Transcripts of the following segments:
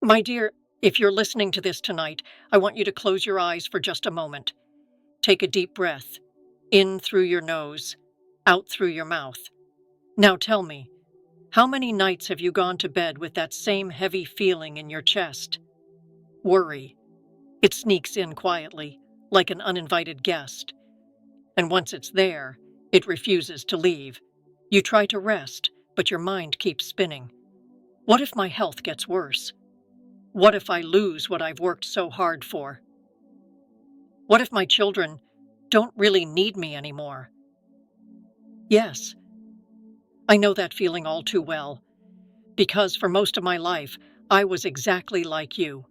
My dear, if you're listening to this tonight, I want you to close your eyes for just a moment. Take a deep breath, in through your nose, out through your mouth. Now tell me, how many nights have you gone to bed with that same heavy feeling in your chest? Worry. It sneaks in quietly, like an uninvited guest. And once it's there, it refuses to leave. You try to rest, but your mind keeps spinning. What if my health gets worse? What if I lose what I've worked so hard for? What if my children don't really need me anymore? Yes, I know that feeling all too well, because for most of my life, I was exactly like you,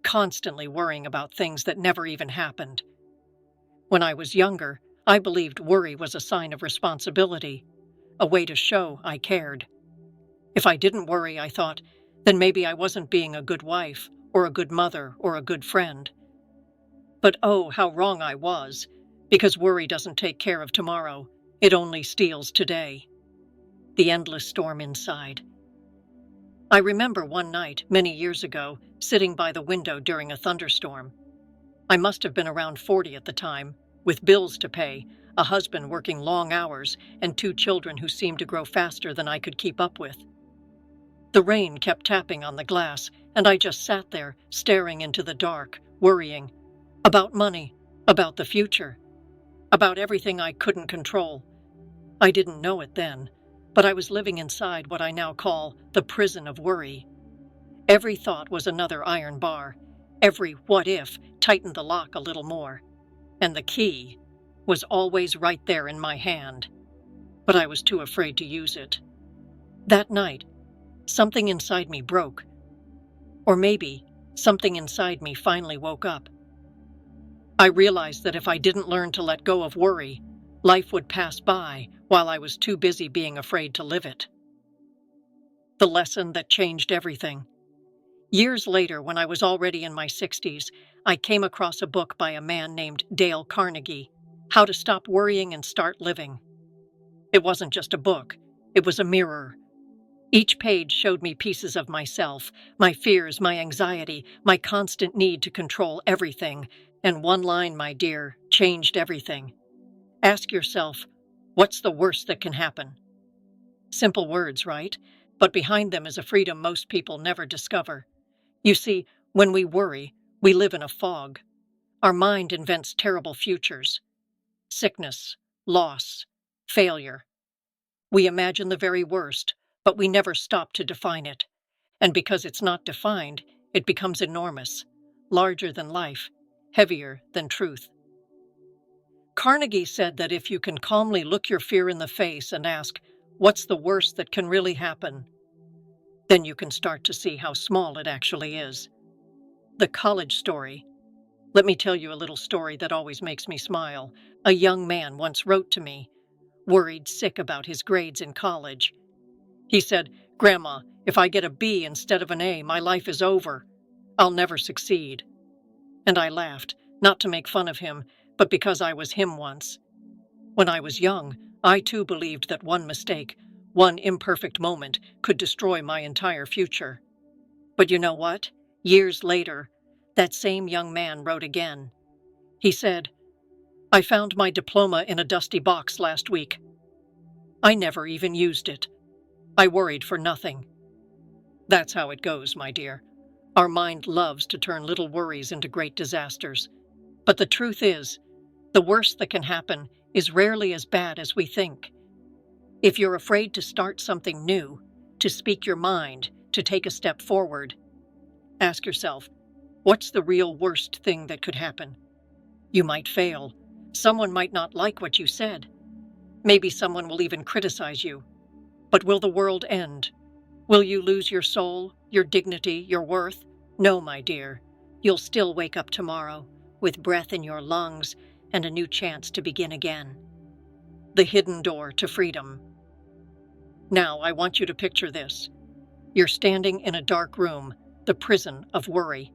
constantly worrying about things that never even happened. When I was younger, I believed worry was a sign of responsibility, a way to show I cared. If I didn't worry, I thought, then maybe I wasn't being a good wife, or a good mother, or a good friend. But oh, how wrong I was, because worry doesn't take care of tomorrow, it only steals today. The endless storm inside. I remember one night, many years ago, sitting by the window during a thunderstorm. I must have been around 40 at the time, with bills to pay, a husband working long hours, and 2 children who seemed to grow faster than I could keep up with. The rain kept tapping on the glass, and I just sat there, staring into the dark, worrying. About money, about the future, about everything I couldn't control. I didn't know it then, but I was living inside what I now call the prison of worry. Every thought was another iron bar. Every what if tightened the lock a little more. And the key was always right there in my hand. But I was too afraid to use it. That night, something inside me broke. Or maybe something inside me finally woke up. I realized that if I didn't learn to let go of worry, life would pass by while I was too busy being afraid to live it. The lesson that changed everything. Years later, when I was already in my 60s, I came across a book by a man named Dale Carnegie, How to Stop Worrying and Start Living. It wasn't just a book, it was a mirror. Each page showed me pieces of myself, my fears, my anxiety, my constant need to control everything, and one line, my dear, changed everything. Ask yourself, what's the worst that can happen? Simple words, right? But behind them is a freedom most people never discover. You see, when we worry, we live in a fog. Our mind invents terrible futures. Sickness, loss, failure. We imagine the very worst, but we never stop to define it. And because it's not defined, it becomes enormous, larger than life, heavier than truth. Carnegie said that if you can calmly look your fear in the face and ask, what's the worst that can really happen? Then you can start to see how small it actually is. The college story. Let me tell you a little story that always makes me smile. A young man once wrote to me, worried sick about his grades in college. He said, "Grandma, if I get a B instead of an A, my life is over. I'll never succeed." And I laughed, not to make fun of him, but because I was him once. When I was young, I too believed that one mistake, one imperfect moment, could destroy my entire future. But you know what? Years later, that same young man wrote again. He said, "I found my diploma in a dusty box last week. I never even used it. I worried for nothing." That's how it goes, my dear. Our mind loves to turn little worries into great disasters. But the truth is, the worst that can happen is rarely as bad as we think. If you're afraid to start something new, to speak your mind, to take a step forward, ask yourself, what's the real worst thing that could happen? You might fail. Someone might not like what you said. Maybe someone will even criticize you. But will the world end? Will you lose your soul, your dignity, your worth? No, my dear. You'll still wake up tomorrow, with breath in your lungs and a new chance to begin again. The hidden door to freedom. Now, I want you to picture this. You're standing in a dark room, the prison of worry.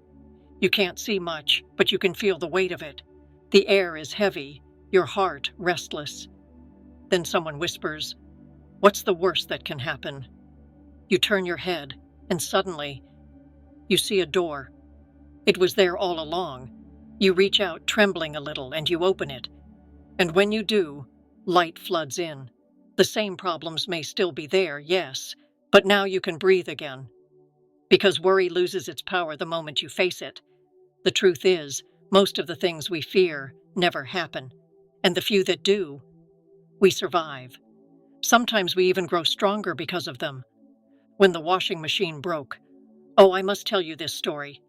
You can't see much, but you can feel the weight of it. The air is heavy, your heart restless. Then someone whispers, "What's the worst that can happen?" You turn your head, and suddenly, You see a door. It was there all along. You reach out, trembling a little, and you open it. And when you do, light floods in. The same problems may still be there, yes, but now you can breathe again. Because worry loses its power the moment you face it. The truth is, most of the things we fear never happen. And the few that do, we survive. Sometimes we even grow stronger because of them. When the washing machine broke. Oh, I must tell you this story.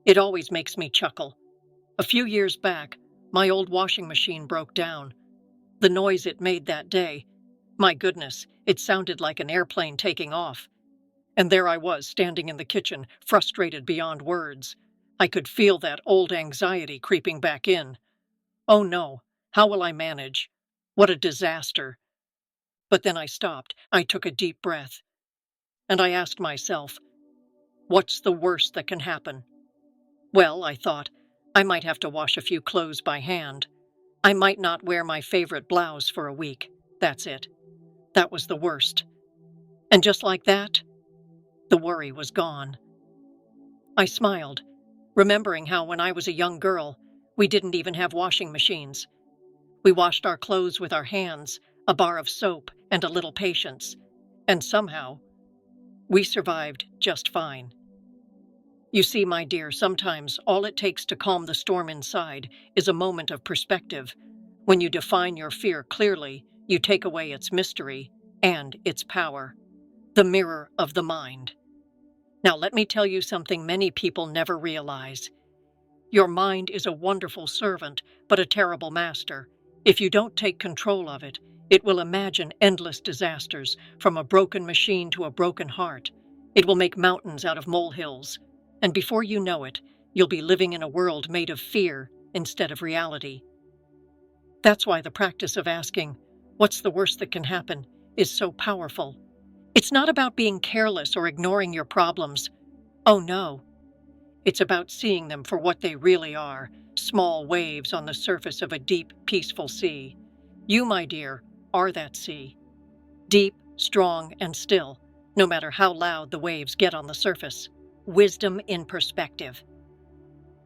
It always makes me chuckle. A few years back, my old washing machine broke down. The noise it made that day, my goodness, it sounded like an airplane taking off. And there I was, standing in the kitchen, frustrated beyond words. I could feel that old anxiety creeping back in. Oh no, how will I manage? What a disaster. But then I stopped. I took a deep breath. And I asked myself, what's the worst that can happen? Well, I thought, I might have to wash a few clothes by hand. I might not wear my favorite blouse for a week. That's it. That was the worst. And just like that, the worry was gone. I smiled, remembering how when I was a young girl, we didn't even have washing machines. We washed our clothes with our hands, a bar of soap, and a little patience. And somehow, we survived just fine. You see, my dear, sometimes all it takes to calm the storm inside is a moment of perspective. When you define your fear clearly, you take away its mystery and its power. The mirror of the mind. Now, let me tell you something many people never realize. Your mind is a wonderful servant, but a terrible master. If you don't take control of it, it will imagine endless disasters, from a broken machine to a broken heart. It will make mountains out of molehills. And before you know it, you'll be living in a world made of fear instead of reality. That's why the practice of asking, what's the worst that can happen, is so powerful. It's not about being careless or ignoring your problems. Oh no. It's about seeing them for what they really are, small waves on the surface of a deep, peaceful sea. You, my dear, are that sea. Deep, strong, and still, no matter how loud the waves get on the surface. Wisdom in perspective.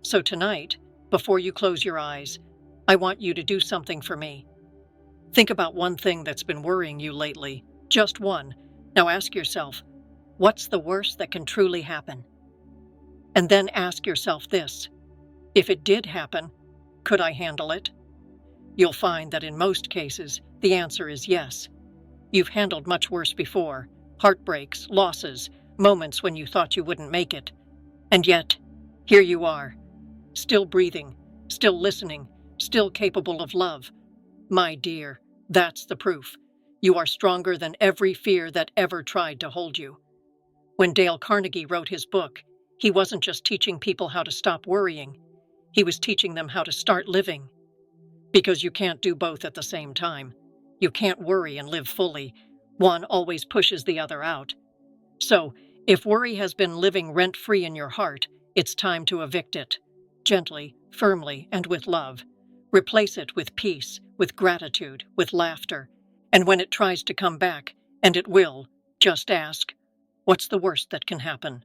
So tonight, before you close your eyes, I want you to do something for me. Think about one thing that's been worrying you lately. Just one. Now ask yourself, what's the worst that can truly happen? And then ask yourself this, if it did happen, could I handle it? You'll find that in most cases, the answer is yes. You've handled much worse before, heartbreaks, losses, moments when you thought you wouldn't make it. And yet, here you are, still breathing, still listening, still capable of love. My dear, that's the proof. You are stronger than every fear that ever tried to hold you. When Dale Carnegie wrote his book, he wasn't just teaching people how to stop worrying. He was teaching them how to start living. Because you can't do both at the same time. You can't worry and live fully. One always pushes the other out. So, if worry has been living rent-free in your heart, it's time to evict it. Gently, firmly, and with love. Replace it with peace, with gratitude, with laughter. And when it tries to come back, and it will, just ask, what's the worst that can happen?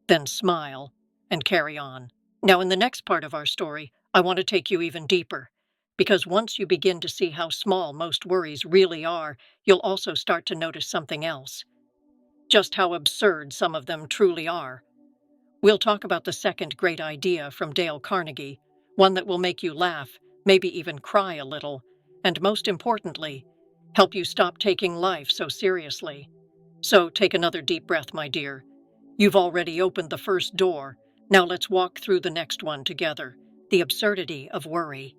Then smile and carry on. Now, in the next part of our story, I want to take you even deeper. Because once you begin to see how small most worries really are, you'll also start to notice something else. Just how absurd some of them truly are. We'll talk about the second great idea from Dale Carnegie, one that will make you laugh, maybe even cry a little, and most importantly, help you stop taking life so seriously. So take another deep breath, my dear. You've already opened the first door. Now let's walk through the next one together, the absurdity of worry.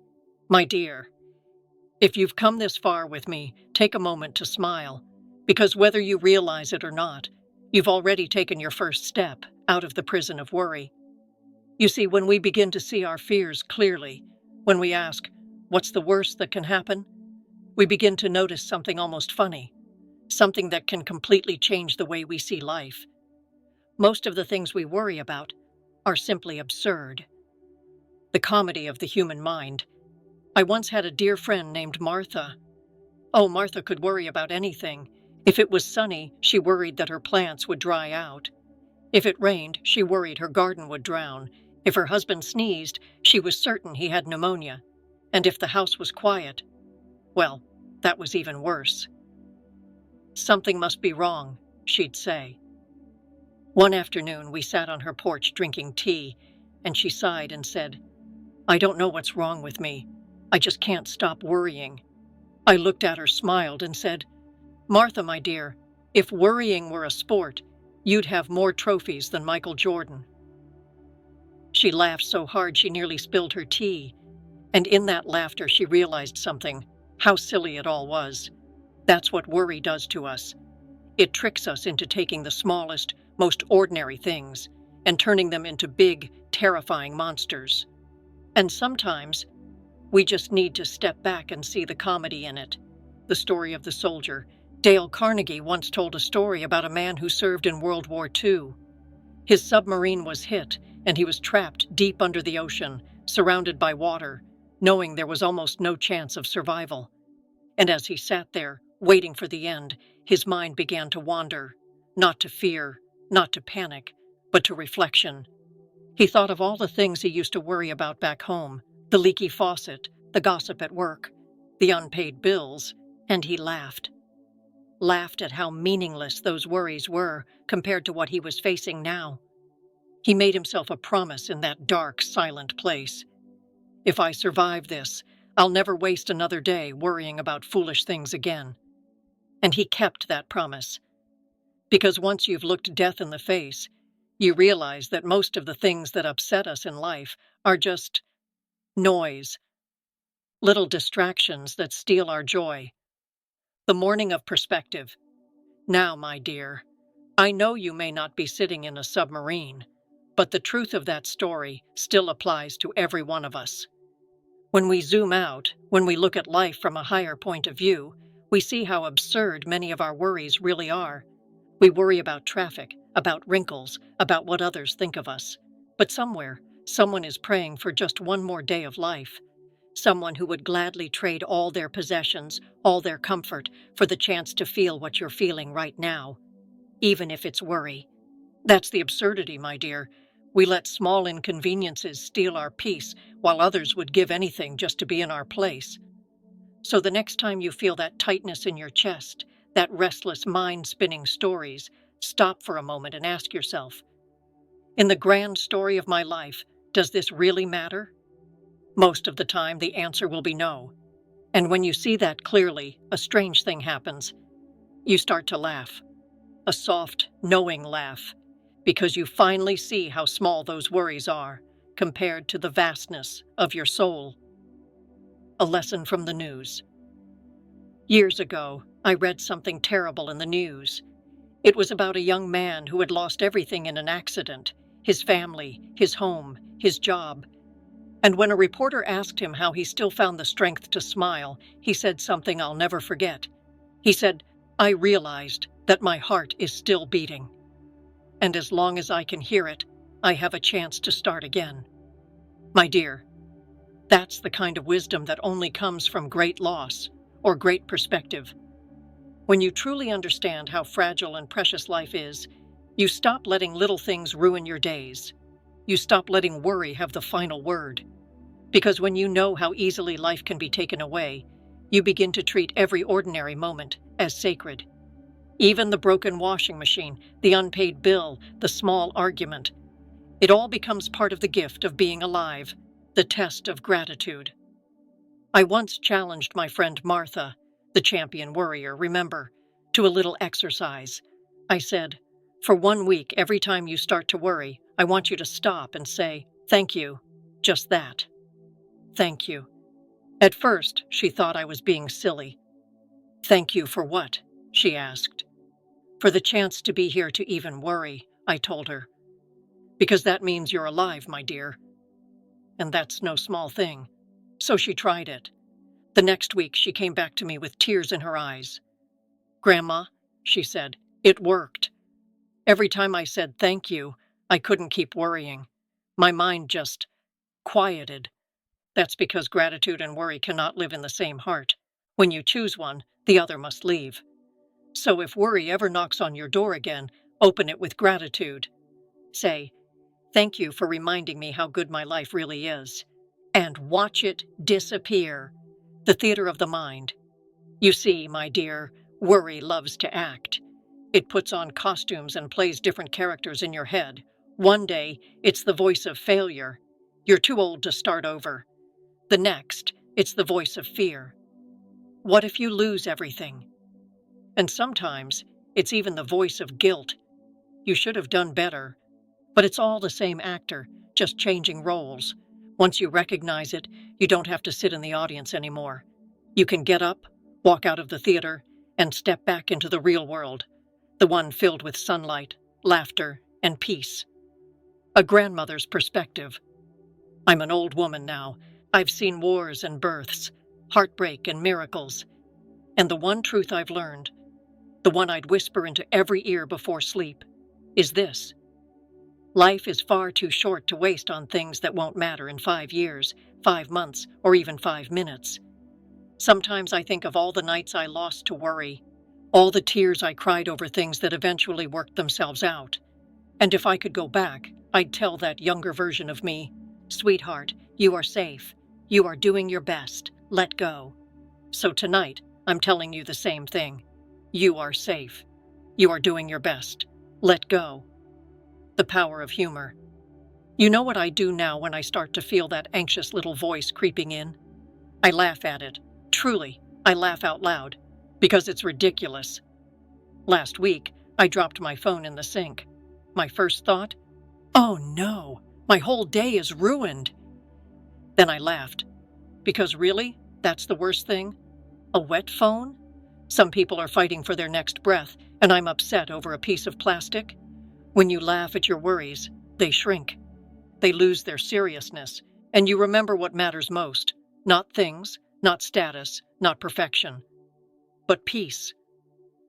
My dear, if you've come this far with me, take a moment to smile, because whether you realize it or not, you've already taken your first step out of the prison of worry. You see, when we begin to see our fears clearly, when we ask, what's the worst that can happen? We begin to notice something almost funny, something that can completely change the way we see life. Most of the things we worry about are simply absurd. The comedy of the human mind. I once had a dear friend named Martha. Oh, Martha could worry about anything. If it was sunny, she worried that her plants would dry out. If it rained, she worried her garden would drown. If her husband sneezed, she was certain he had pneumonia. And if the house was quiet, well, that was even worse. "Something must be wrong," she'd say. One afternoon, we sat on her porch drinking tea, and she sighed and said, "I don't know what's wrong with me. I just can't stop worrying." I looked at her, smiled, and said, "Martha, my dear, if worrying were a sport, you'd have more trophies than Michael Jordan." She laughed so hard she nearly spilled her tea, and in that laughter she realized something, how silly it all was. That's what worry does to us. It tricks us into taking the smallest, most ordinary things and turning them into big, terrifying monsters. And sometimes we just need to step back and see the comedy in it. The story of the soldier. Dale Carnegie once told a story about a man who served in World War II. His submarine was hit, and he was trapped deep under the ocean, surrounded by water, knowing there was almost no chance of survival. And as he sat there, waiting for the end, his mind began to wander, not to fear, not to panic, but to reflection. He thought of all the things he used to worry about back home, the leaky faucet, the gossip at work, the unpaid bills, and he laughed. Laughed at how meaningless those worries were compared to what he was facing now. He made himself a promise in that dark, silent place. "If I survive this, I'll never waste another day worrying about foolish things again." And he kept that promise. Because once you've looked death in the face, you realize that most of the things that upset us in life are just noise, little distractions that steal our joy. The morning of perspective. Now, my dear, I know you may not be sitting in a submarine, but the truth of that story still applies to every one of us. When we zoom out, when we look at life from a higher point of view, we see how absurd many of our worries really are. We worry about traffic, about wrinkles, about what others think of us. But somewhere, someone is praying for just one more day of life. Someone who would gladly trade all their possessions, all their comfort, for the chance to feel what you're feeling right now, even if it's worry. That's the absurdity, my dear. We let small inconveniences steal our peace, while others would give anything just to be in our place. So the next time you feel that tightness in your chest, that restless mind spinning stories, stop for a moment and ask yourself, in the grand story of my life, does this really matter? Most of the time, the answer will be no. And when you see that clearly, a strange thing happens. You start to laugh. A soft, knowing laugh, because you finally see how small those worries are compared to the vastness of your soul. A lesson from the news. Years ago, I read something terrible in the news. It was about a young man who had lost everything in an accident, his family, his home, his job. And when a reporter asked him how he still found the strength to smile, he said something I'll never forget. He said, "I realized that my heart is still beating. And as long as I can hear it, I have a chance to start again." My dear, that's the kind of wisdom that only comes from great loss or great perspective. When you truly understand how fragile and precious life is, you stop letting little things ruin your days. You stop letting worry have the final word. Because when you know how easily life can be taken away, you begin to treat every ordinary moment as sacred. Even the broken washing machine, the unpaid bill, the small argument. It all becomes part of the gift of being alive, the test of gratitude. I once challenged my friend Martha, the champion worrier, remember, to a little exercise. I said, "For 1 week, every time you start to worry, I want you to stop and say, 'Thank you.' Just that. Thank you." At first, she thought I was being silly. "Thank you for what?" she asked. "For the chance to be here to even worry," I told her. "Because that means you're alive, my dear." And that's no small thing. So she tried it. The next week, she came back to me with tears in her eyes. "Grandma," she said, "it worked. Every time I said thank you, I couldn't keep worrying. My mind just quieted." That's because gratitude and worry cannot live in the same heart. When you choose one, the other must leave. So if worry ever knocks on your door again, open it with gratitude. Say, "Thank you for reminding me how good my life really is." And watch it disappear. The theater of the mind. You see, my dear, worry loves to act. It puts on costumes and plays different characters in your head. One day, it's the voice of failure. You're too old to start over. The next, it's the voice of fear. What if you lose everything? And sometimes, it's even the voice of guilt. You should have done better. But it's all the same actor, just changing roles. Once you recognize it, you don't have to sit in the audience anymore. You can get up, walk out of the theater, and step back into the real world, the one filled with sunlight, laughter, and peace. A grandmother's perspective. I'm an old woman now. I've seen wars and births, heartbreak and miracles. And the one truth I've learned, the one I'd whisper into every ear before sleep, is this: life is far too short to waste on things that won't matter in 5 years, 5 months, or even 5 minutes. Sometimes I think of all the nights I lost to worry, all the tears I cried over things that eventually worked themselves out. And if I could go back, I'd tell that younger version of me, "Sweetheart, you are safe. You are doing your best. Let go." So tonight, I'm telling you the same thing. You are safe. You are doing your best. Let go. The power of humor. You know what I do now when I start to feel that anxious little voice creeping in? I laugh at it. Truly, I laugh out loud, because it's ridiculous. Last week, I dropped my phone in the sink. My first thought, "Oh no, my whole day is ruined." Then I laughed, because really, that's the worst thing? A wet phone? Some people are fighting for their next breath, and I'm upset over a piece of plastic. When you laugh at your worries, they shrink. They lose their seriousness, and you remember what matters most. Not things, not status, not perfection, but peace.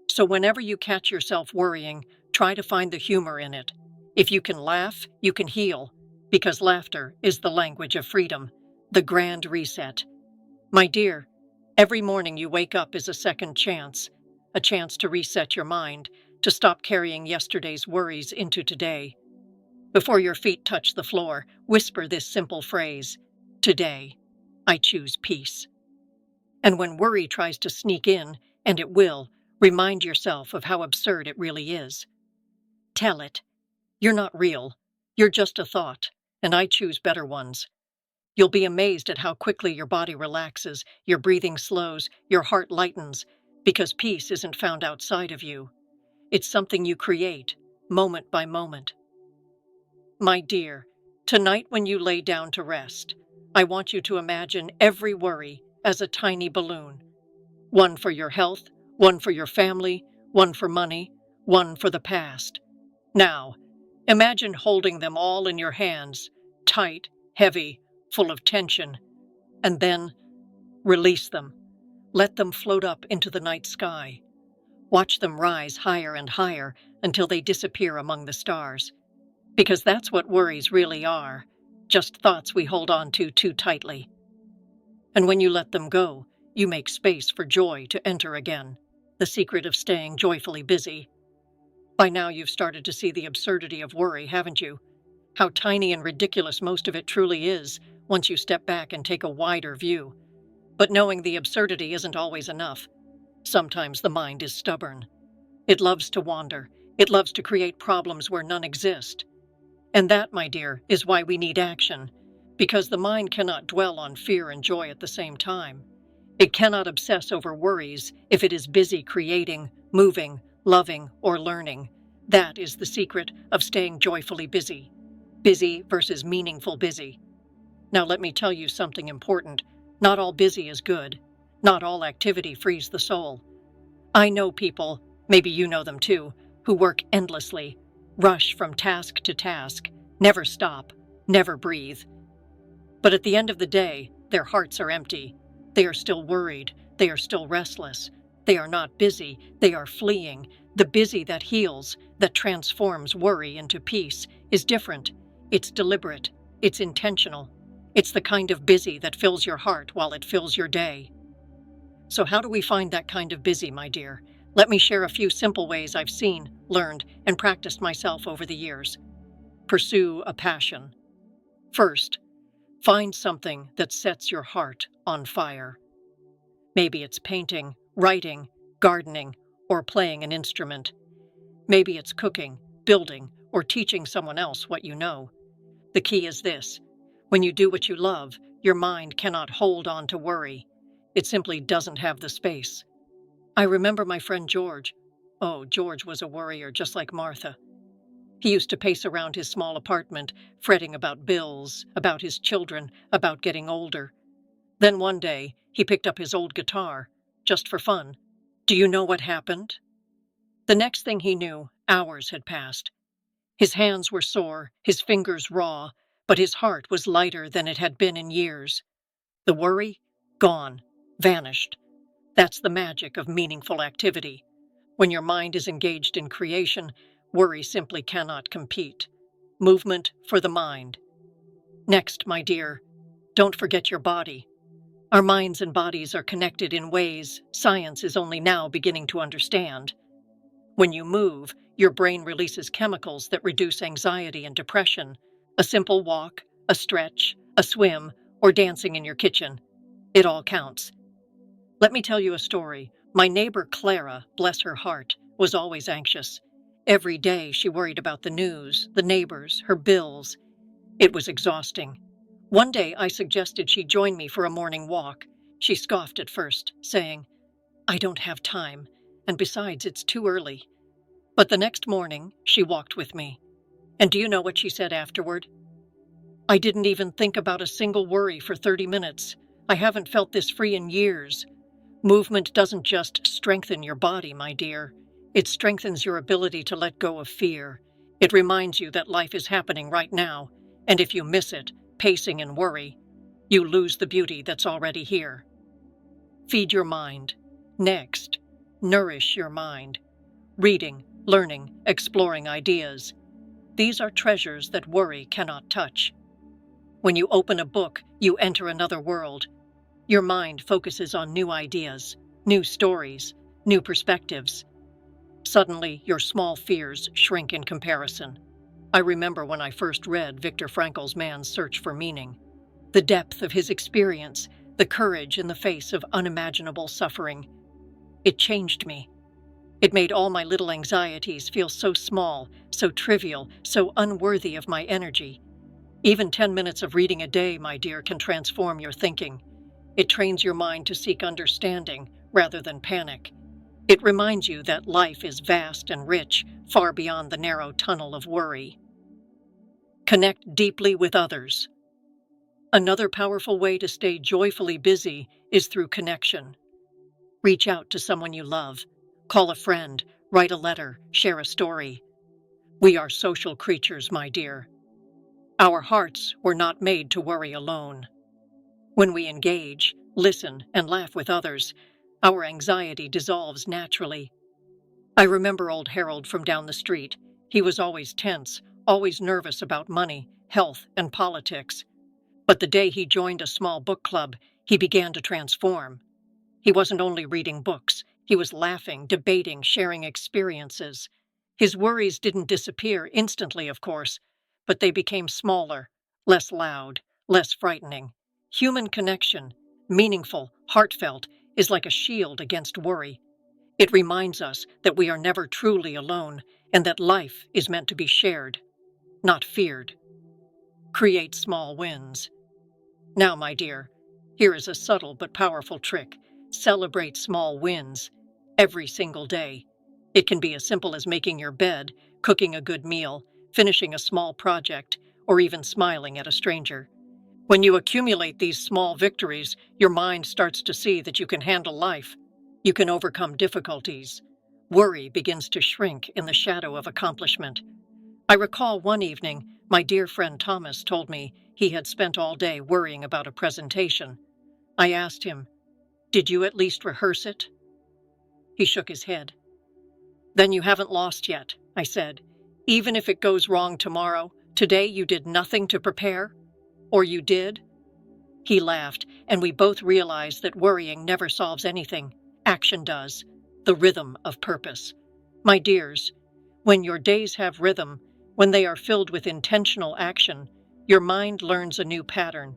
So whenever you catch yourself worrying, try to find the humor in it. If you can laugh, you can heal, because laughter is the language of freedom, the grand reset. My dear, every morning you wake up is a second chance, a chance to reset your mind, to stop carrying yesterday's worries into today. Before your feet touch the floor, whisper this simple phrase: "Today, I choose peace." And when worry tries to sneak in, and it will, remind yourself of how absurd it really is. Tell it, "You're not real. You're just a thought, and I choose better ones." You'll be amazed at how quickly your body relaxes, your breathing slows, your heart lightens, because peace isn't found outside of you. It's something you create, moment by moment. My dear, tonight when you lay down to rest, I want you to imagine every worry as a tiny balloon. One for your health, one for your family, one for money, one for the past. Now, imagine holding them all in your hands, tight, heavy, full of tension, and then release them. Let them float up into the night sky. Watch them rise higher and higher until they disappear among the stars. Because that's what worries really are, just thoughts we hold on to too tightly. And when you let them go, you make space for joy to enter again, the secret of staying joyfully busy. By now you've started to see the absurdity of worry, haven't you? How tiny and ridiculous most of it truly is once you step back and take a wider view. But knowing the absurdity isn't always enough. Sometimes the mind is stubborn. It loves to wander. It loves to create problems where none exist. And that, my dear, is why we need action, because the mind cannot dwell on fear and joy at the same time. It cannot obsess over worries if it is busy creating, moving, loving, or learning. That is the secret of staying joyfully busy. Busy versus meaningful busy. Now let me tell you something important. Not all busy is good. Not all activity frees the soul. I know people, maybe you know them too, who work endlessly, rush from task to task, never stop, never breathe. But at the end of the day, their hearts are empty. They are still worried. They are still restless. They are not busy. They are fleeing. The busy that heals, that transforms worry into peace, is different. It's deliberate. It's intentional. It's the kind of busy that fills your heart while it fills your day. So how do we find that kind of busy, my dear? Let me share a few simple ways I've seen, learned, and practiced myself over the years. Pursue a passion. First, find something that sets your heart on fire. Maybe it's painting, writing, gardening, or playing an instrument. Maybe it's cooking, building, or teaching someone else what you know. The key is this: when you do what you love, your mind cannot hold on to worry. It simply doesn't have the space. I remember my friend George. Oh, George was a worrier just like Martha. He used to pace around his small apartment, fretting about bills, about his children, about getting older. Then one day, he picked up his old guitar, just for fun. Do you know what happened? The next thing he knew, hours had passed. His hands were sore, his fingers raw, but his heart was lighter than it had been in years. The worry? Gone. Vanished. That's the magic of meaningful activity. When your mind is engaged in creation, worry simply cannot compete. Movement for the mind. Next, my dear, don't forget your body. Our minds and bodies are connected in ways science is only now beginning to understand. When you move, your brain releases chemicals that reduce anxiety and depression. A simple walk, a stretch, a swim, or dancing in your kitchen. It all counts. Let me tell you a story. My neighbor Clara, bless her heart, was always anxious. Every day she worried about the news, the neighbors, her bills. It was exhausting. One day I suggested she join me for a morning walk. She scoffed at first, saying, "I don't have time, and besides, it's too early." But the next morning, she walked with me. And do you know what she said afterward? "I didn't even think about a single worry for 30 minutes. I haven't felt this free in years." Movement doesn't just strengthen your body, my dear. It strengthens your ability to let go of fear. It reminds you that life is happening right now, and if you miss it, pacing in worry, you lose the beauty that's already here. Feed your mind. Next, nourish your mind. Reading, learning, exploring ideas. These are treasures that worry cannot touch. When you open a book, you enter another world. Your mind focuses on new ideas, new stories, new perspectives. Suddenly, your small fears shrink in comparison. I remember when I first read Viktor Frankl's Man's Search for Meaning. The depth of his experience, the courage in the face of unimaginable suffering. It changed me. It made all my little anxieties feel so small, so trivial, so unworthy of my energy. Even 10 minutes of reading a day, my dear, can transform your thinking. It trains your mind to seek understanding rather than panic. It reminds you that life is vast and rich, far beyond the narrow tunnel of worry. Connect deeply with others. Another powerful way to stay joyfully busy is through connection. Reach out to someone you love. Call a friend, write a letter, share a story. We are social creatures, my dear. Our hearts were not made to worry alone. When we engage, listen, and laugh with others, our anxiety dissolves naturally. I remember old Harold from down the street. He was always tense, always nervous about money, health, and politics. But the day he joined a small book club, he began to transform. He wasn't only reading books, he was laughing, debating, sharing experiences. His worries didn't disappear instantly, of course, but they became smaller, less loud, less frightening. Human connection, meaningful, heartfelt, is like a shield against worry. It reminds us that we are never truly alone and that life is meant to be shared, not feared. Create small wins. Now, my dear, here is a subtle but powerful trick. Celebrate small wins every single day. It can be as simple as making your bed, cooking a good meal, finishing a small project, or even smiling at a stranger. When you accumulate these small victories, your mind starts to see that you can handle life. You can overcome difficulties. Worry begins to shrink in the shadow of accomplishment. I recall one evening, my dear friend Thomas told me he had spent all day worrying about a presentation. I asked him, "Did you at least rehearse it?" He shook his head. "Then you haven't lost yet," I said. "Even if it goes wrong tomorrow, today you did nothing to prepare? Or you did?" He laughed, and we both realized that worrying never solves anything. Action does. The rhythm of purpose. My dears, when your days have rhythm, When they are filled with intentional action, your mind learns a new pattern.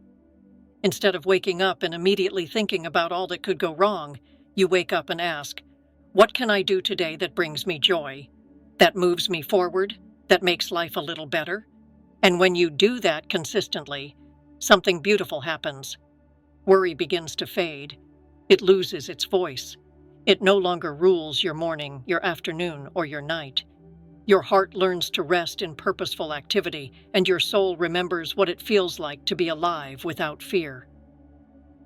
Instead of waking up and immediately thinking about all that could go wrong, you wake up and ask, what can I do today that brings me joy, that moves me forward, that makes life a little better? And when you do that consistently, something beautiful happens. Worry begins to fade. It loses its voice. It no longer rules your morning, your afternoon, or your night. Your heart learns to rest in purposeful activity, and your soul remembers what it feels like to be alive without fear.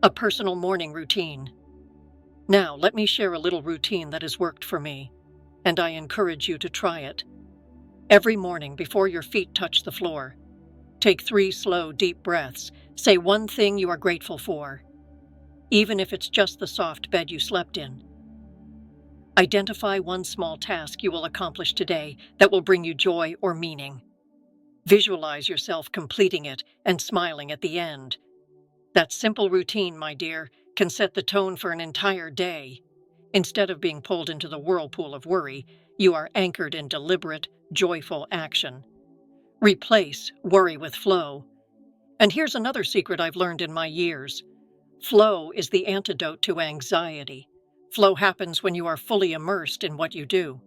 A personal morning routine. Now, let me share a little routine that has worked for me, and I encourage you to try it. Every morning before your feet touch the floor, take 3 slow, deep breaths. Say one thing you are grateful for, even if it's just the soft bed you slept in. Identify one small task you will accomplish today that will bring you joy or meaning. Visualize yourself completing it and smiling at the end. That simple routine, my dear, can set the tone for an entire day. Instead of being pulled into the whirlpool of worry, you are anchored in deliberate, joyful action. Replace worry with flow. And here's another secret I've learned in my years. Flow is the antidote to anxiety. Flow happens when you are fully immersed in what you do.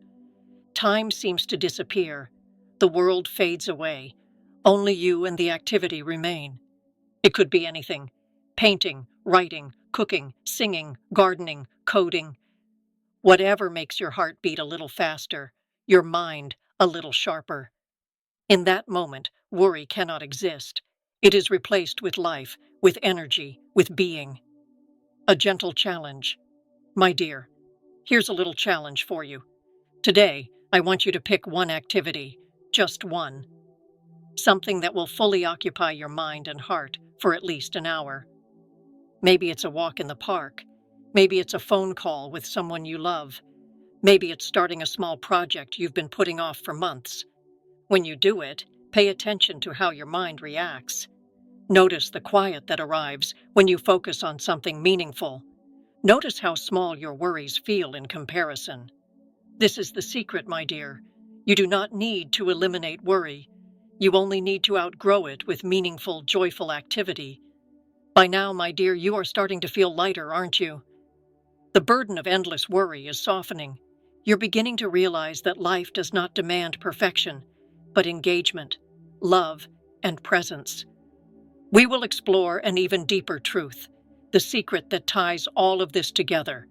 Time seems to disappear. The world fades away. Only you and the activity remain. It could be anything: painting, writing, cooking, singing, gardening, coding. Whatever makes your heart beat a little faster, your mind a little sharper. In that moment, worry cannot exist. It is replaced with life, with energy, with being. A gentle challenge. My dear, here's a little challenge for you. Today, I want you to pick one activity, just one. Something that will fully occupy your mind and heart for at least an hour. Maybe it's a walk in the park. Maybe it's a phone call with someone you love. Maybe it's starting a small project you've been putting off for months. When you do it, pay attention to how your mind reacts. Notice the quiet that arrives when you focus on something meaningful. Notice how small your worries feel in comparison. This is the secret, my dear. You do not need to eliminate worry. You only need to outgrow it with meaningful, joyful activity. By now, my dear, you are starting to feel lighter, aren't you? The burden of endless worry is softening. You're beginning to realize that life does not demand perfection, but engagement, love, and presence. We will explore an even deeper truth, the secret that ties all of this together,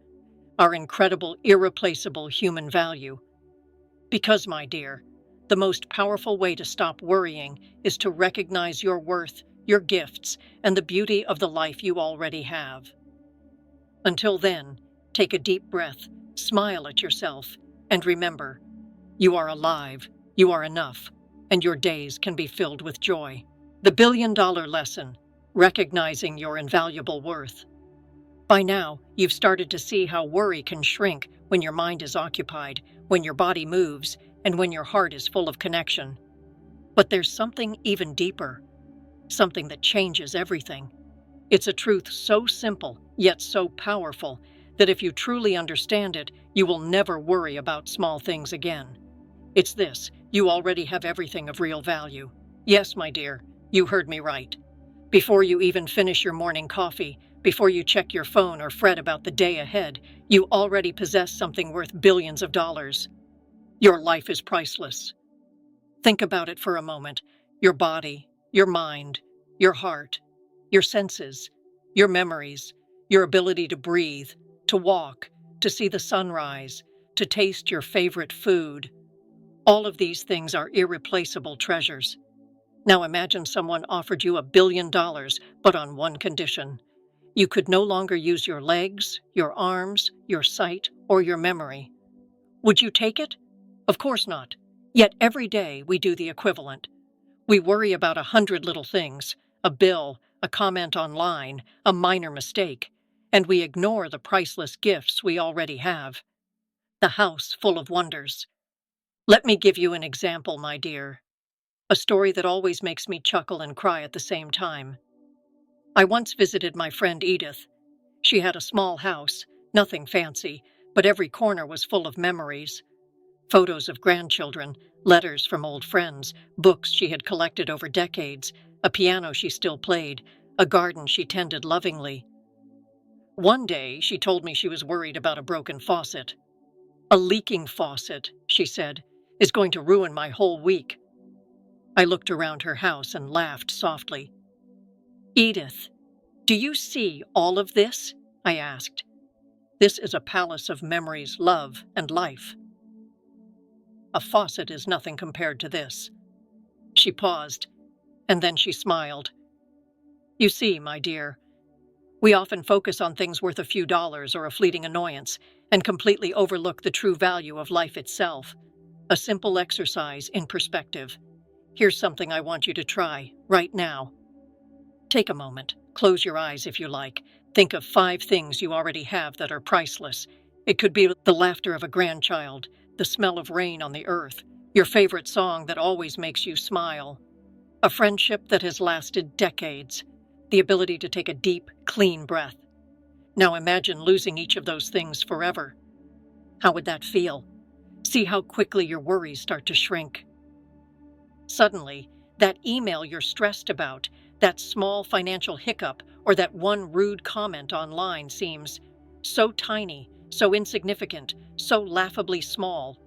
our incredible, irreplaceable human value. Because, my dear, the most powerful way to stop worrying is to recognize your worth, your gifts, and the beauty of the life you already have. Until then, take a deep breath, smile at yourself, and remember, you are alive, you are enough, and your days can be filled with joy. The $1 billion lesson: recognizing your invaluable worth. By now, you've started to see how worry can shrink when your mind is occupied, when your body moves, and when your heart is full of connection. But there's something even deeper, something that changes everything. It's a truth so simple, yet so powerful, that if you truly understand it, you will never worry about small things again. It's this: you already have everything of real value. Yes, my dear, you heard me right. Before you even finish your morning coffee, before you check your phone or fret about the day ahead, you already possess something worth billions of dollars. Your life is priceless. Think about it for a moment. Your body, your mind, your heart, your senses, your memories, your ability to breathe, to walk, to see the sunrise, to taste your favorite food. All of these things are irreplaceable treasures. Now imagine someone offered you $1 billion, but on one condition. You could no longer use your legs, your arms, your sight, or your memory. Would you take it? Of course not. Yet every day we do the equivalent. We worry about 100 little things: a bill, a comment online, a minor mistake, and we ignore the priceless gifts we already have. The house full of wonders. Let me give you an example, my dear. A story that always makes me chuckle and cry at the same time. I once visited my friend Edith. She had a small house, nothing fancy, but every corner was full of memories. Photos of grandchildren, Letters from old friends, books she had collected over decades, a piano she still played, a garden she tended lovingly. One day, she told me she was worried about a broken faucet. "A leaking faucet," she said, "is going to ruin my whole week." I looked around her house and laughed softly. "Edith, do you see all of this?" I asked. "This is a palace of memories, love, and life. A faucet is nothing compared to this." She paused, and then she smiled. "You see, my dear, we often focus on things worth a few dollars or a fleeting annoyance and completely overlook the true value of life itself. A simple exercise in perspective. Here's something I want you to try right now. Take a moment. Close your eyes if you like. Think of 5 things you already have that are priceless. It could be the laughter of a grandchild, the smell of rain on the earth, your favorite song that always makes you smile, a friendship that has lasted decades, the ability to take a deep, clean breath. Now imagine losing each of those things forever. How would that feel? See how quickly your worries start to shrink. Suddenly, that email you're stressed about, that small financial hiccup, or that one rude comment online seems so tiny, so insignificant, so laughably small.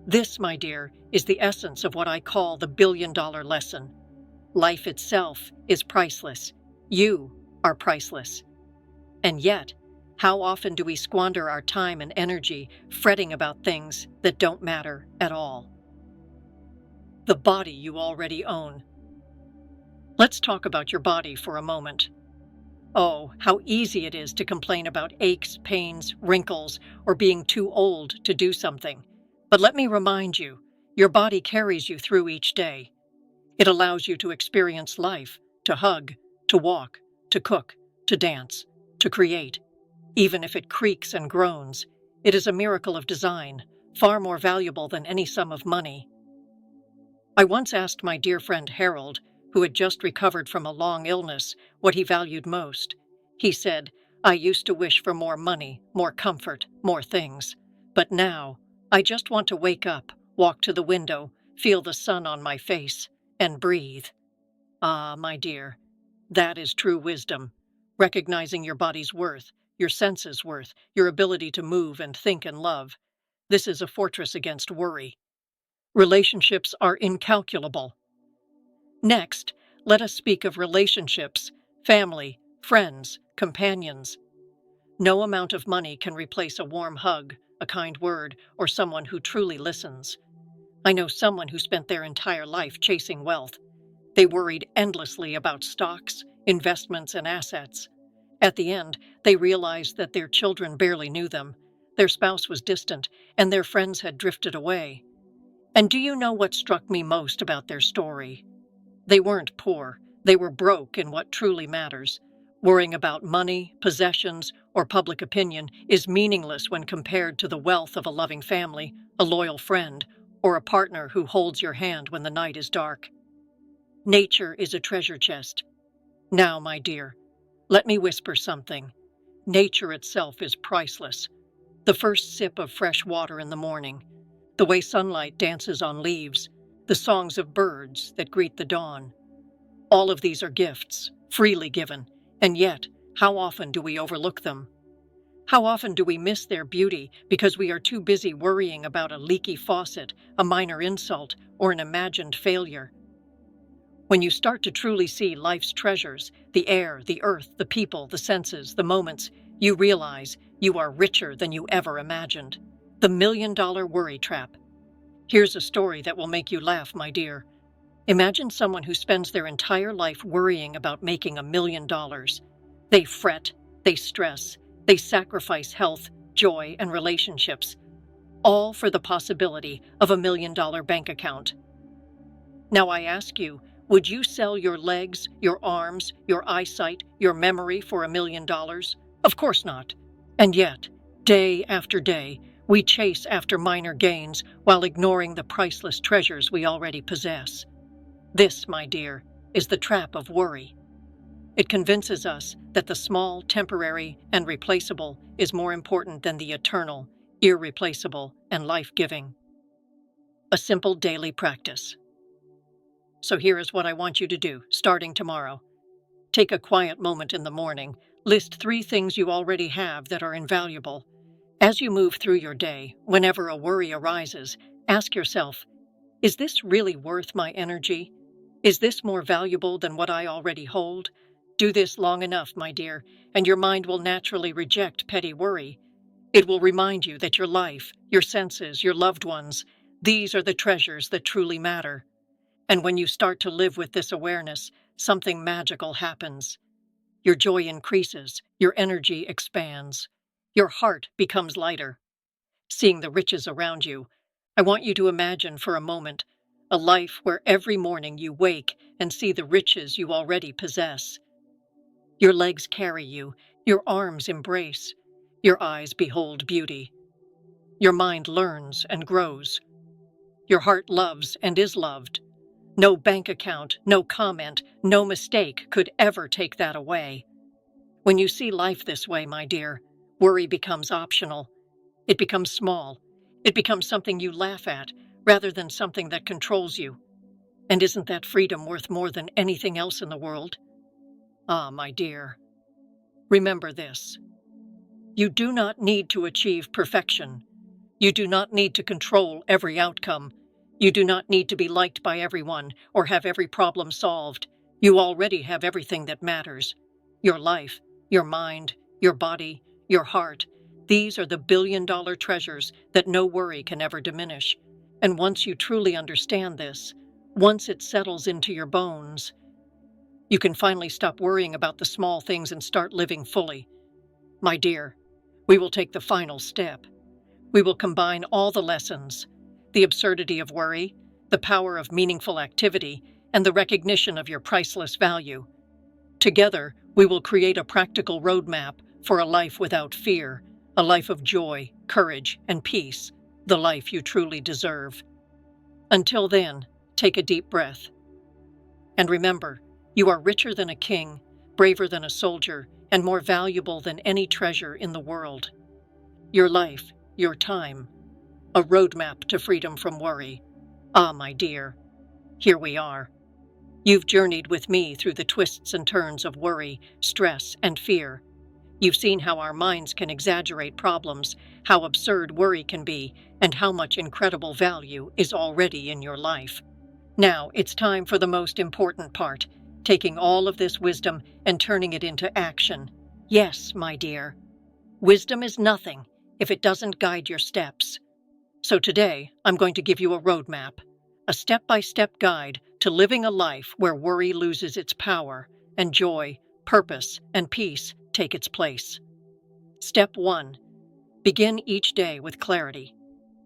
This, my dear, is the essence of what I call the billion-dollar lesson. Life itself is priceless. You are priceless. And yet, how often do we squander our time and energy fretting about things that don't matter at all? The body you already own. Let's talk about your body for a moment. Oh, how easy it is to complain about aches, pains, wrinkles, or being too old to do something. But let me remind you, your body carries you through each day. It allows you to experience life, to hug, to walk, to cook, to dance, to create. Even if it creaks and groans, it is a miracle of design, far more valuable than any sum of money. I once asked my dear friend Harold, who had just recovered from a long illness, what he valued most. He said, "I used to wish for more money, more comfort, more things. But now, I just want to wake up, walk to the window, feel the sun on my face, and breathe." Ah, my dear, that is true wisdom. Recognizing your body's worth, your senses' worth, your ability to move and think and love. This is a fortress against worry. Relationships are incalculable. Next, let us speak of relationships, family, friends, companions. No amount of money can replace a warm hug, a kind word, or someone who truly listens. I know someone who spent their entire life chasing wealth. They worried endlessly about stocks, investments, and assets. At the end, they realized that their children barely knew them, their spouse was distant, and their friends had drifted away. And do you know what struck me most about their story? They weren't poor. They were broke in what truly matters. Worrying about money, possessions, or public opinion is meaningless when compared to the wealth of a loving family, a loyal friend, or a partner who holds your hand when the night is dark. Nature is a treasure chest. Now, my dear, let me whisper something. Nature itself is priceless. The first sip of fresh water in the morning, the way sunlight dances on leaves, the songs of birds that greet the dawn. All of these are gifts, freely given, and yet, how often do we overlook them? How often do we miss their beauty because we are too busy worrying about a leaky faucet, a minor insult, or an imagined failure? When you start to truly see life's treasures, the air, the earth, the people, the senses, the moments, you realize you are richer than you ever imagined. The million-dollar worry trap. Here's a story that will make you laugh, my dear. Imagine someone who spends their entire life worrying about making $1 million. They fret, they stress, they sacrifice health, joy, and relationships, all for the possibility of $1 million bank account. Now I ask you, would you sell your legs, your arms, your eyesight, your memory for $1 million? Of course not. And yet, day after day, we chase after minor gains while ignoring the priceless treasures we already possess. This, my dear, is the trap of worry. It convinces us that the small, temporary, and replaceable is more important than the eternal, irreplaceable, and life-giving. a simple daily practice. So here is what I want you to do, starting tomorrow. Take a quiet moment in the morning. List 3 things you already have that are invaluable. As you move through your day, whenever a worry arises, ask yourself, is this really worth my energy? Is this more valuable than what I already hold? Do this long enough, my dear, and your mind will naturally reject petty worry. It will remind you that your life, your senses, your loved ones, these are the treasures that truly matter. And when you start to live with this awareness, something magical happens. Your joy increases, your energy expands, your heart becomes lighter. Seeing the riches around you, I want you to imagine for a moment a life where every morning you wake and see the riches you already possess. Your legs carry you, your arms embrace, your eyes behold beauty. Your mind learns and grows. Your heart loves and is loved. No bank account, no comment, no mistake could ever take that away. When you see life this way, my dear, worry becomes optional. It becomes small. It becomes something you laugh at, rather than something that controls you. And isn't that freedom worth more than anything else in the world? Ah, my dear, remember this. You do not need to achieve perfection. You do not need to control every outcome. You do not need to be liked by everyone or have every problem solved. You already have everything that matters. Your life, your mind, your body, your heart. These are the billion-dollar treasures that no worry can ever diminish. And once you truly understand this, once it settles into your bones, you can finally stop worrying about the small things and start living fully. My dear, we will take the final step. We will combine all the lessons, the absurdity of worry, the power of meaningful activity, and the recognition of your priceless value. Together, we will create a practical roadmap for a life without fear, a life of joy, courage, and peace, the life you truly deserve. Until then, take a deep breath. And remember, you are richer than a king, braver than a soldier, and more valuable than any treasure in the world. Your life, your time, a roadmap to freedom from worry. Ah, my dear, here we are. You've journeyed with me through the twists and turns of worry, stress, and fear. You've seen how our minds can exaggerate problems, how absurd worry can be, and how much incredible value is already in your life. Now, it's time for the most important part, taking all of this wisdom and turning it into action. Yes, my dear, wisdom is nothing if it doesn't guide your steps. So today, I'm going to give you a roadmap, a step-by-step guide to living a life where worry loses its power and joy, purpose, and peace take its place. Step 1. Begin each day with clarity.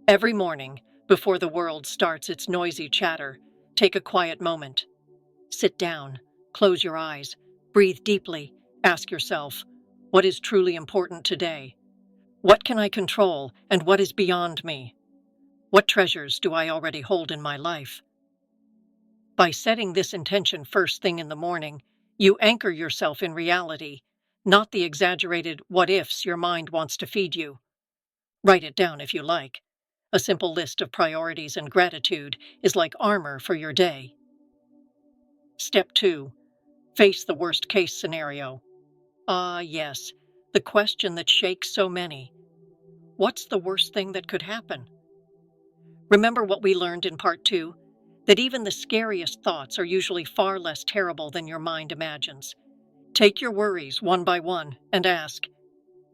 Every morning, before the world starts its noisy chatter, take a quiet moment. Sit down, close your eyes, breathe deeply, ask yourself, what is truly important today? What can I control and what is beyond me? What treasures do I already hold in my life? By setting this intention first thing in the morning, you anchor yourself in reality, not the exaggerated what-ifs your mind wants to feed you. Write it down if you like. A simple list of priorities and gratitude is like armor for your day. Step 2. Face the worst-case scenario. Ah, yes, the question that shakes so many. What's the worst thing that could happen? Remember what we learned in part 2? That even the scariest thoughts are usually far less terrible than your mind imagines. Take your worries one by one and ask,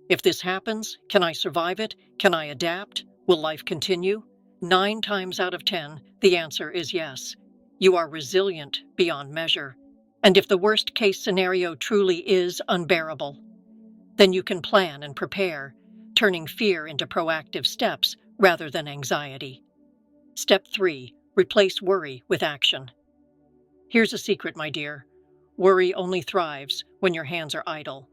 if this happens, can I survive it? Can I adapt? Will life continue? 9 times out of 10, the answer is yes. You are resilient beyond measure. And if the worst-case scenario truly is unbearable, then you can plan and prepare, turning fear into proactive steps rather than anxiety. Step 3. Replace worry with action. Here's a secret, my dear. Worry only thrives when your hands are idle.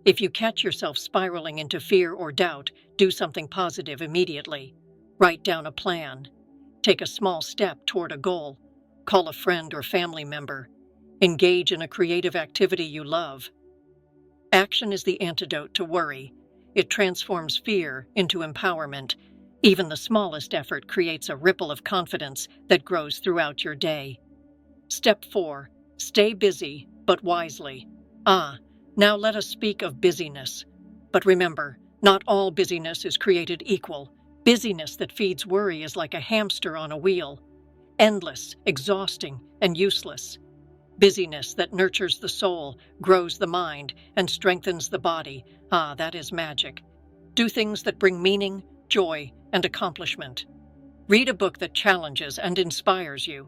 If you catch yourself spiraling into fear or doubt, do something positive immediately. Write down a plan. Take a small step toward a goal. Call a friend or family member. Engage in a creative activity you love. Action is the antidote to worry. It transforms fear into empowerment, Even the smallest effort creates a ripple of confidence that grows throughout your day. Step 4. Stay busy, but wisely. Now let us speak of busyness. But remember, not all busyness is created equal. Busyness that feeds worry is like a hamster on a wheel, endless, exhausting, and useless. Busyness that nurtures the soul, grows the mind, and strengthens the body. That is magic. Do things that bring meaning, joy, and accomplishment. Read a book that challenges and inspires you.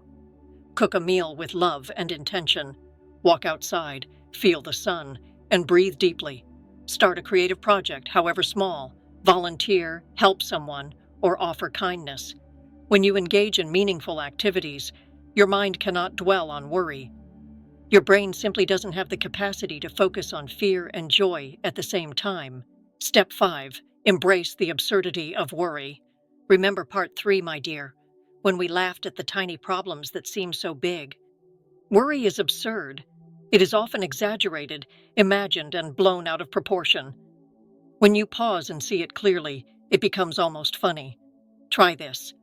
Cook a meal with love and intention. Walk outside, feel the sun, and breathe deeply. Start a creative project, however small. Volunteer, help someone, or offer kindness. When you engage in meaningful activities, your mind cannot dwell on worry. Your brain simply doesn't have the capacity to focus on fear and joy at the same time. Step 5. Embrace the absurdity of worry. Remember part 3, my dear, when we laughed at the tiny problems that seem so big. Worry is absurd. It is often exaggerated, imagined, and blown out of proportion. When you pause and see it clearly, it becomes almost funny. Try this.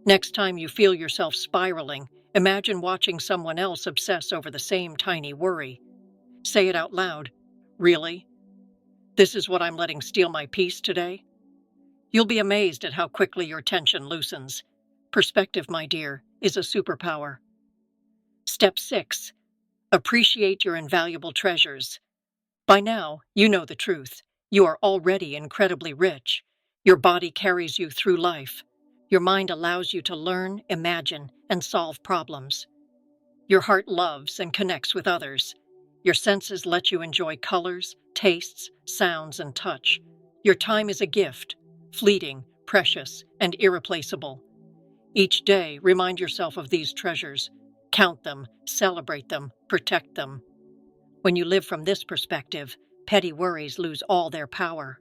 Next time you feel yourself spiraling, imagine watching someone else obsess over the same tiny worry. Say it out loud. Really? This is what I'm letting steal my peace today? You'll be amazed at how quickly your tension loosens. Perspective, my dear, is a superpower. Step 6. Appreciate your invaluable treasures. By now, you know the truth. You are already incredibly rich. Your body carries you through life. Your mind allows you to learn, imagine, and solve problems. Your heart loves and connects with others. Your senses let you enjoy colors, tastes, sounds, and touch. Your time is a gift, fleeting, precious, and irreplaceable. Each day, remind yourself of these treasures. Count them, celebrate them, protect them. When you live from this perspective, petty worries lose all their power.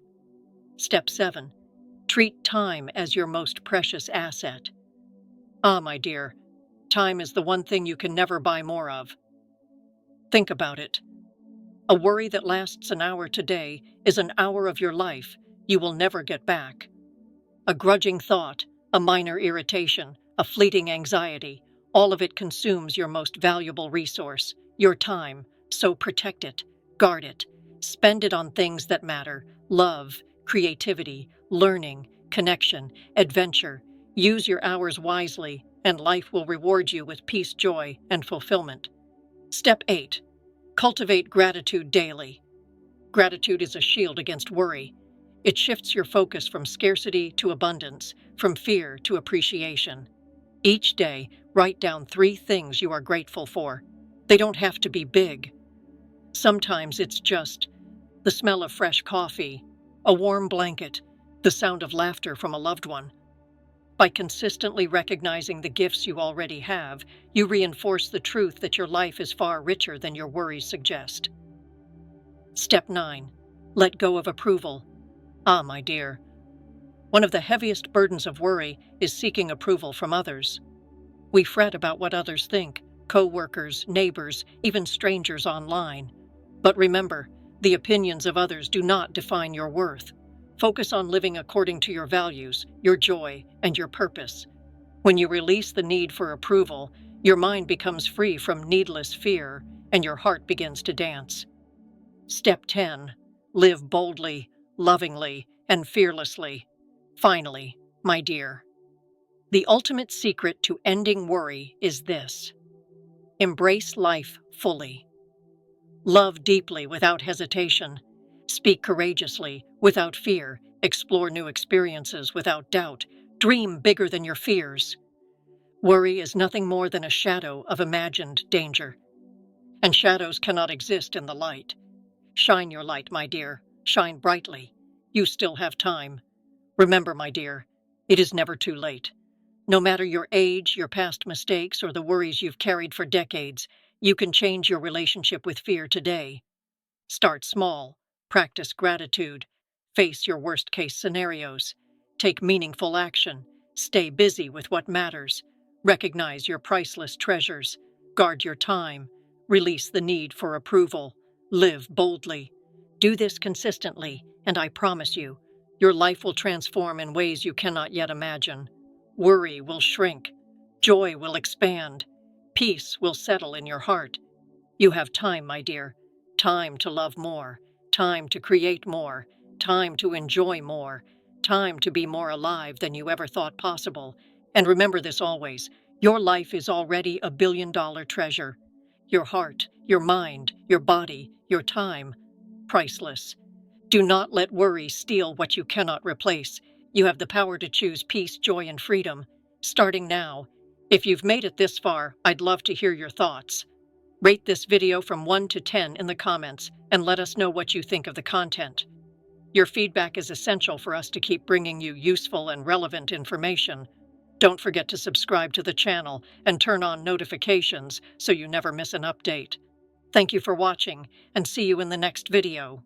Step 7. Treat time as your most precious asset. My dear, time is the one thing you can never buy more of. Think about it. A worry that lasts an hour today is an hour of your life you will never get back. A grudging thought, a minor irritation, a fleeting anxiety, all of it consumes your most valuable resource, your time, so protect it, guard it, spend it on things that matter, love, creativity, learning, connection, adventure. Use your hours wisely, and life will reward you with peace, joy, and fulfillment. Step 8. Cultivate gratitude daily. Gratitude is a shield against worry. It shifts your focus from scarcity to abundance, from fear to appreciation. Each day, write down 3 things you are grateful for. They don't have to be big. Sometimes it's just the smell of fresh coffee, a warm blanket, the sound of laughter from a loved one. By consistently recognizing the gifts you already have, you reinforce the truth that your life is far richer than your worries suggest. Step 9. Let go of approval. My dear, one of the heaviest burdens of worry is seeking approval from others. We fret about what others think, co-workers, neighbors, even strangers online. But remember, the opinions of others do not define your worth. Focus on living according to your values, your joy, and your purpose. When you release the need for approval, your mind becomes free from needless fear, and your heart begins to dance. Step 10. Live boldly, lovingly, and fearlessly. Finally, my dear, the ultimate secret to ending worry is this: embrace life fully. Love deeply without hesitation. Speak courageously without fear. Explore new experiences without doubt. Dream bigger than your fears. Worry is nothing more than a shadow of imagined danger, and shadows cannot exist in the light. Shine your light, my dear. Shine brightly. You still have time. Remember, my dear, it is never too late. No matter your age, your past mistakes, or the worries you've carried for decades, you can change your relationship with fear today. Start small. Practice gratitude. Face your worst-case scenarios. Take meaningful action. Stay busy with what matters. Recognize your priceless treasures. Guard your time. Release the need for approval. Live boldly. Do this consistently, and I promise you, Your life will transform in ways you cannot yet imagine. Worry will shrink. Joy will expand. Peace will settle in your heart. You have time, my dear. Time to love more. Time to create more. Time to enjoy more. Time to be more alive than you ever thought possible. And remember this always: your life is already $1 billion treasure. Your heart, your mind, your body, your time, priceless. Do not let worry steal what you cannot replace. You have the power to choose peace, joy, and freedom, starting now. If you've made it this far, I'd love to hear your thoughts. Rate this video from 1 to 10 in the comments and let us know what you think of the content. Your feedback is essential for us to keep bringing you useful and relevant information. Don't forget to subscribe to the channel and turn on notifications so you never miss an update. Thank you for watching, and see you in the next video.